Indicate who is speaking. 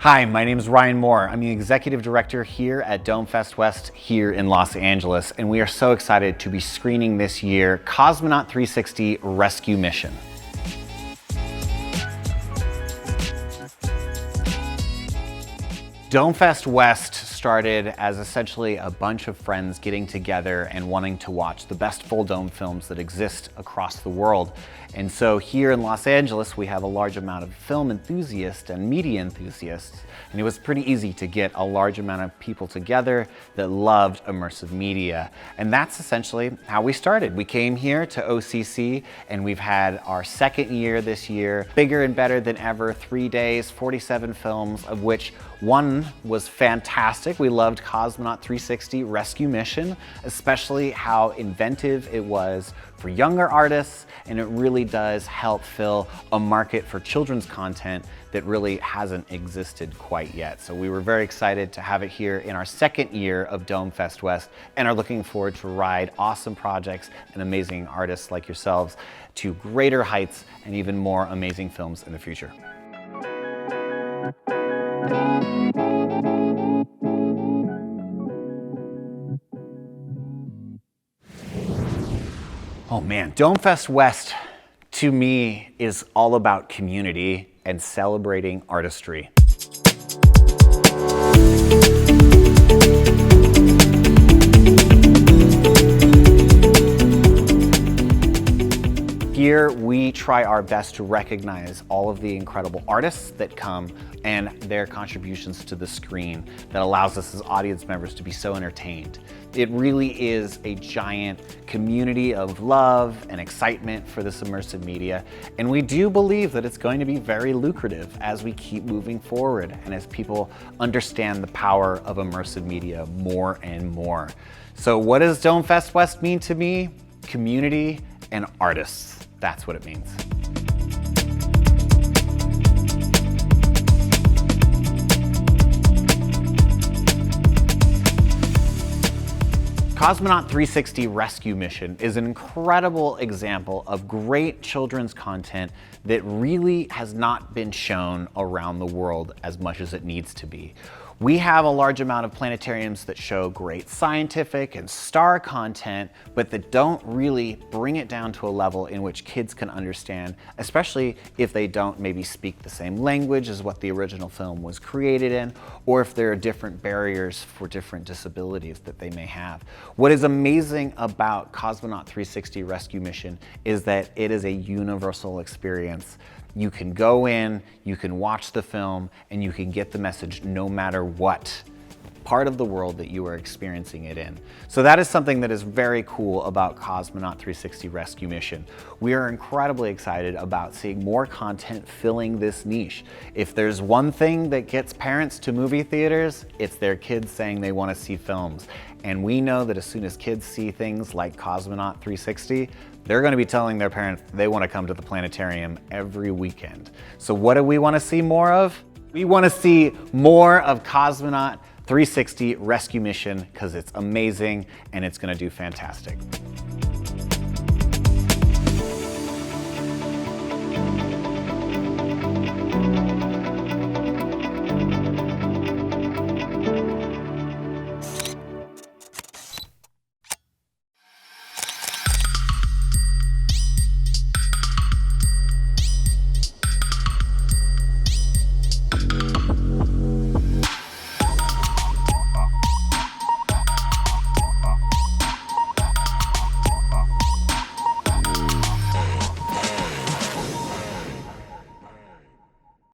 Speaker 1: Hi, my name is Ryan Moore. I'm the Executive Director here at Dome Fest West here in Los Angeles, and we are so excited to be screening this year Cosmonaute 360 Rescue Mission. Dome Fest West started as essentially a bunch of friends getting together and wanting to watch the best full dome films that exist across the world. And so here in Los Angeles, we have a large amount of film enthusiasts and media enthusiasts, and it was pretty easy to get a large amount of people together that loved immersive media. And that's essentially how we started. We came here to OCC, and we've had our second year this year, bigger and better than ever, 3 days, 47 films, of which one was fantastic. We loved Cosmonaute 360 Rescue Mission, especially how inventive it was for younger artists, and it really does help fill a market for children's content that really hasn't existed quite yet. So we were very excited to have it here in our second year of Dome Fest West, and are looking forward to ride awesome projects and amazing artists like yourselves to greater heights and even more amazing films in the future. Oh man, Dome Fest West to me is all about community and celebrating artistry. Here we try our best to recognize all of the incredible artists that come and their contributions to the screen that allows us as audience members to be so entertained. It really is a giant community of love and excitement for this immersive media, and we do believe that it's going to be very lucrative as we keep moving forward and as people understand the power of immersive media more and more. So what does Dome Fest West mean to me? Community and artists. That's what it means. Cosmonaute 360 Rescue Mission is an incredible example of great children's content that really has not been shown around the world as much as it needs to be. We have a large amount of planetariums that show great scientific and star content, but that don't really bring it down to a level in which kids can understand, especially if they don't maybe speak the same language as what the original film was created in, or if there are different barriers for different disabilities that they may have. What is amazing about Cosmonaute 360 Rescue Mission is that it is a universal experience. You can go in, you can watch the film, and you can get the message no matter what part of the world that you are experiencing it in. So that is something that is very cool about Cosmonaute 360 Rescue Mission. We are incredibly excited about seeing more content filling this niche. If there's one thing that gets parents to movie theaters, it's their kids saying they want to see films. And we know that as soon as kids see things like Cosmonaute 360, they're going to be telling their parents they want to come to the planetarium every weekend. So what do we want to see more of? We want to see more of Cosmonaute 360 Rescue Mission because it's amazing and it's going to do fantastic.